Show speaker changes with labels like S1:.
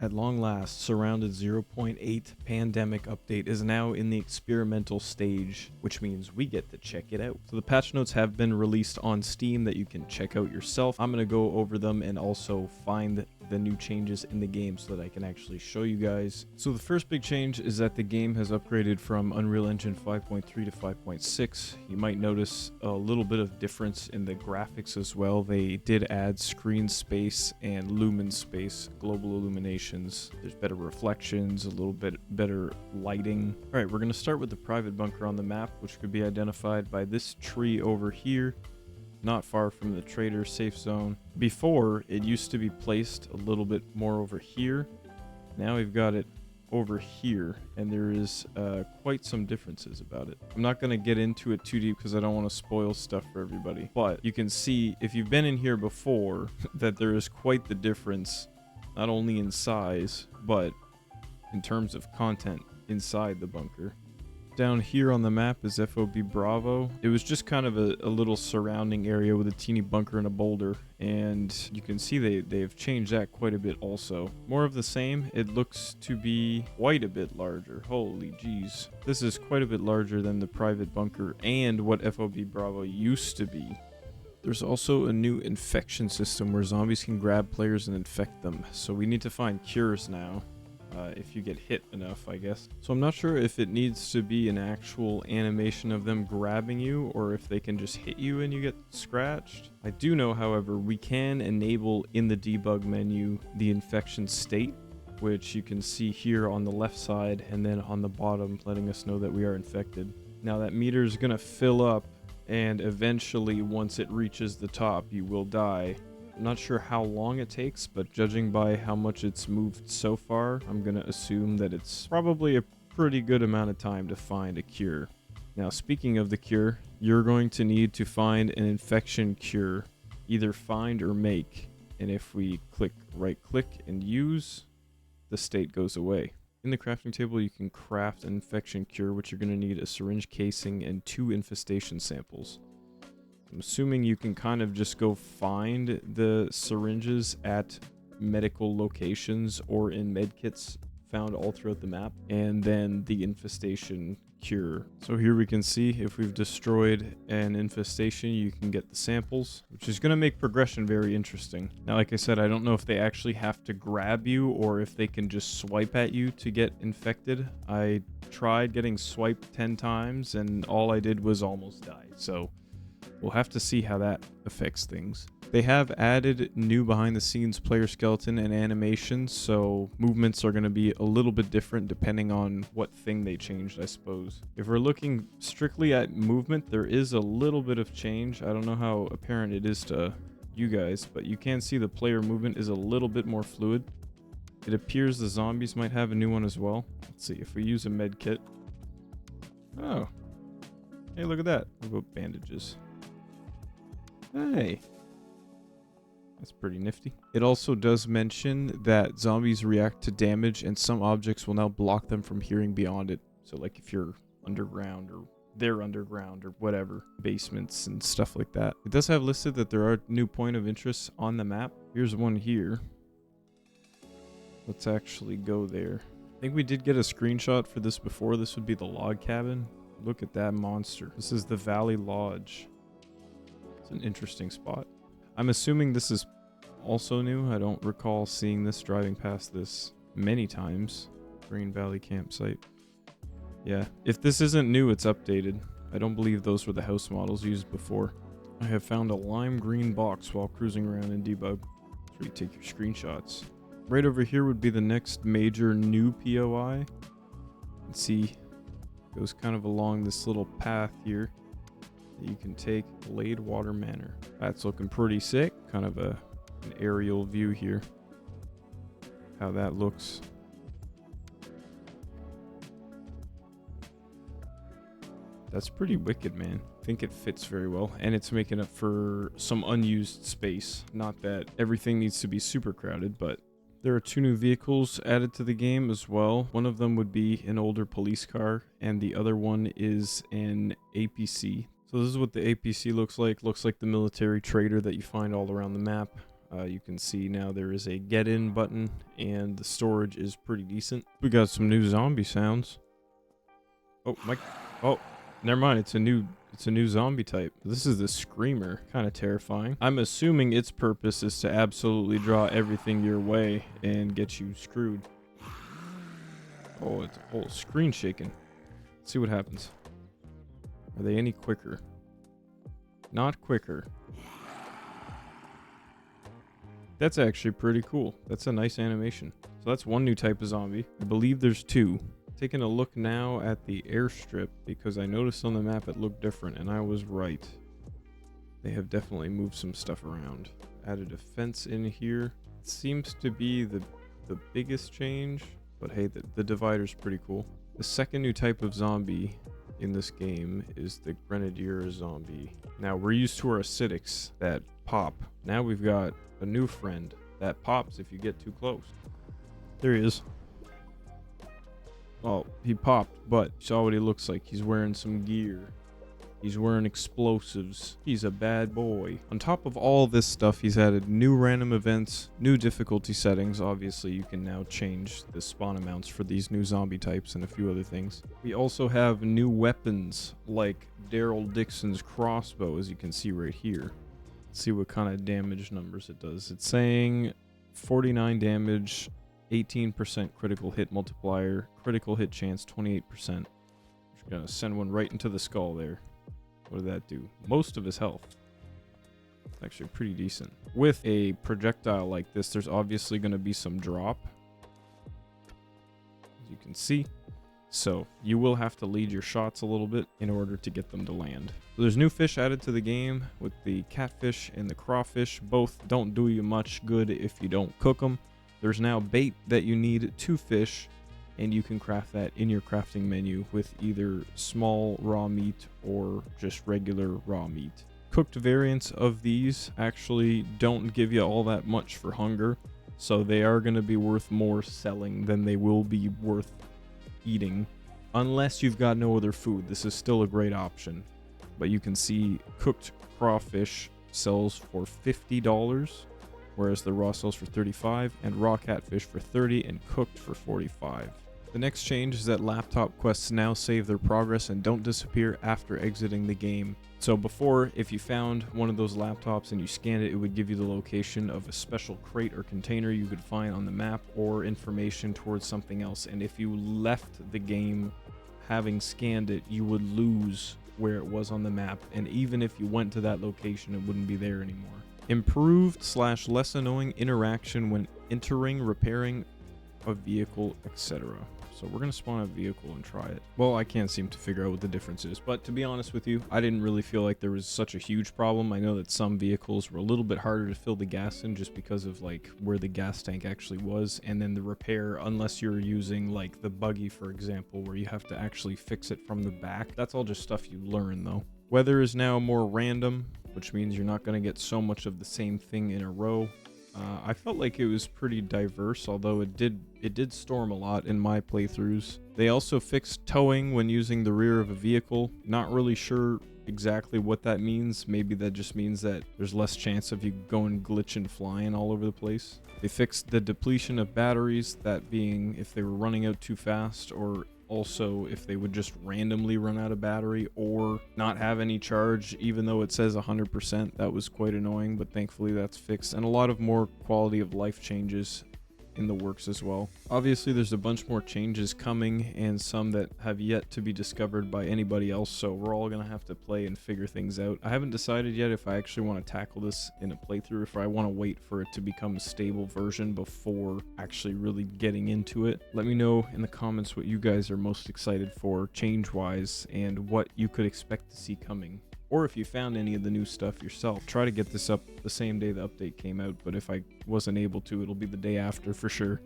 S1: At long last, Surroundead 0.8 pandemic update is now in the experimental stage, which means we get to check it out. So the patch notes have been released on Steam that you can check out yourself. I'm going to go over them and also find the new changes in the game so that I can actually show you guys. So the first big change is that the game has upgraded from Unreal Engine 5.3 to 5.6. You might notice a little bit of difference in the graphics as well. They did add screen space and lumen space, global illuminations. There's better reflections, a little bit better lighting. All right, we're going to start with the private bunker on the map, which could be identified by this tree over here, not far from the trader safe zone. Before, it used to be placed a little bit more over here. Now we've got it over here, and there is quite some differences about it. I'm not going to get into it too deep because I don't want to spoil stuff for everybody, but you can see if you've been in here before that there is quite the difference, not only in size, but in terms of content inside the bunker. Down here on the map is FOB Bravo. It was just kind of a little surrounding area with a teeny bunker and a boulder, and you can see they've changed that quite a bit also. More of the same. It looks to be quite a bit larger. Holy jeez. This is quite a bit larger than the private bunker and what FOB Bravo used to be. There's also a new infection system where zombies can grab players and infect them, so we need to find cures now. If you get hit enough, I guess. So I'm not sure if it needs to be an actual animation of them grabbing you or if they can just hit you and you get scratched. I do know, however, we can enable in the debug menu the infection state, which you can see here on the left side and then on the bottom letting us know that we are infected. Now that meter is going to fill up, and eventually once it reaches the top you will die. I'm not sure how long it takes, but judging by how much it's moved so far, I'm going to assume that it's probably a pretty good amount of time to find a cure. Now, speaking of the cure, you're going to need to find an infection cure, either find or make. And if we click right click and use, the state goes away. In the crafting table, you can craft an infection cure, which you're going to need a syringe casing and 2 infestation samples. I'm assuming you can kind of just go find the syringes at medical locations or in medkits found all throughout the map, and then the infestation cure. So here we can see if we've destroyed an infestation, you can get the samples, which is going to make progression very interesting. Now, like I said, I don't know if they actually have to grab you or if they can just swipe at you to get infected. I tried getting swiped 10 times and all I did was almost die. So we'll have to see how that affects things. They have added new behind the scenes player skeleton and animations, so movements are going to be a little bit different depending on what thing they changed, I suppose. If we're looking strictly at movement, there is a little bit of change. I don't know how apparent it is to you guys, but you can see the player movement is a little bit more fluid. It appears the zombies might have a new one as well. Let's see, if we use a med kit. Oh. Hey, look at that. What about bandages? Hey. That's pretty nifty. It also does mention that zombies react to damage and some objects will now block them from hearing beyond it. So like if you're underground or they're underground or whatever, basements and stuff like that. It does have listed that there are new point of interests on the map. Here's one here. Let's actually go there. I think we did get a screenshot for this before. This would be the log cabin. Look at that monster. This is the Valley Lodge. It's an interesting spot. I'm assuming this is also new. I don't recall seeing this driving past this many times. Green Valley campsite. Yeah, if this isn't new, it's updated. I don't believe those were the house models used before. I have found a lime green box while cruising around in debug. That's where you take your screenshots. Right over here would be the next major new POI. You can see it goes kind of along this little path here. You can take Blade Water Manor. That's looking pretty sick. Kind of an aerial view here. How that looks. That's pretty wicked, man. I think it fits very well. And it's making up for some unused space. Not that everything needs to be super crowded, but there are 2 new vehicles added to the game as well. One of them would be an older police car, and the other one is an APC. So this is what the APC looks like. Looks like the military trader that you find all around the map. You can see now there is a get in button, and the storage is pretty decent. We got some new zombie sounds. Oh, oh, never mind. It's a new zombie type. This is the screamer, kind of terrifying. I'm assuming its purpose is to absolutely draw everything your way and get you screwed. Oh, it's a whole screen shaking. Let's see what happens. Are they any quicker? Not quicker. That's actually pretty cool. That's a nice animation. So that's one new type of zombie. I believe there's two. Taking a look now at the airstrip, because I noticed on the map it looked different, and I was right. They have definitely moved some stuff around. Added a fence in here. It seems to be the biggest change, but hey, the divider's pretty cool. The second new type of zombie in this game is the Grenadier zombie. Now, we're used to our acidics that pop. Now we've got a new friend that pops if you get too close. There he is. Oh, he popped, but you saw what he looks like. He's wearing some gear. He's wearing explosives. He's a bad boy. On top of all this stuff, he's added new random events, new difficulty settings. Obviously, you can now change the spawn amounts for these new zombie types and a few other things. We also have new weapons like Daryl Dixon's crossbow, as you can see right here. Let's see what kind of damage numbers it does. It's saying 49 damage, 18% critical hit multiplier, critical hit chance 28%. Just gonna send one right into the skull there. What did that do? Most of his health. It's actually pretty decent. With a projectile like this, there's obviously going to be some drop, as you can see. So you will have to lead your shots a little bit in order to get them to land. So there's new fish added to the game with the catfish and the crawfish. Both don't do you much good if you don't cook them. There's now bait that you need to fish, and you can craft that in your crafting menu with either small raw meat or just regular raw meat. Cooked variants of these actually don't give you all that much for hunger, so they are going to be worth more selling than they will be worth eating. Unless you've got no other food, this is still a great option. But you can see cooked crawfish sells for $50, whereas the raw sells for $35, and raw catfish for $30, and cooked for $45. The next change is that laptop quests now save their progress and don't disappear after exiting the game. So before, if you found one of those laptops and you scanned it, it would give you the location of a special crate or container you could find on the map or information towards something else. And if you left the game having scanned it, you would lose where it was on the map. And even if you went to that location, it wouldn't be there anymore. Improved / less annoying interaction when entering, repairing a vehicle, etc. So we're going to spawn a vehicle and try it. Well, I can't seem to figure out what the difference is, but to be honest with you, I didn't really feel like there was such a huge problem. I know that some vehicles were a little bit harder to fill the gas in just because of like where the gas tank actually was, and then the repair, unless you're using like the buggy, for example, where you have to actually fix it from the back. That's all just stuff you learn though. Weather is now more random, which means you're not going to get so much of the same thing in a row. I felt like it was pretty diverse, although it did storm a lot in my playthroughs. They also fixed towing when using the rear of a vehicle. Not really sure exactly what that means. Maybe that just means that there's less chance of you going glitching flying all over the place. They fixed the depletion of batteries, that being if they were running out too fast, or also if they would just randomly run out of battery or not have any charge even though it says 100%. That was quite annoying, but thankfully that's fixed, and a lot of more quality of life changes in the works as well. Obviously there's a bunch more changes coming, and some that have yet to be discovered by anybody else, so we're all gonna have to play and figure things out. I haven't decided yet if I actually want to tackle this in a playthrough, if I want to wait for it to become a stable version before actually really getting into it. Let me know in the comments what you guys are most excited for change wise and what you could expect to see coming. Or if you found any of the new stuff yourself. Try to get this up the same day the update came out, but if I wasn't able to, it'll be the day after for sure.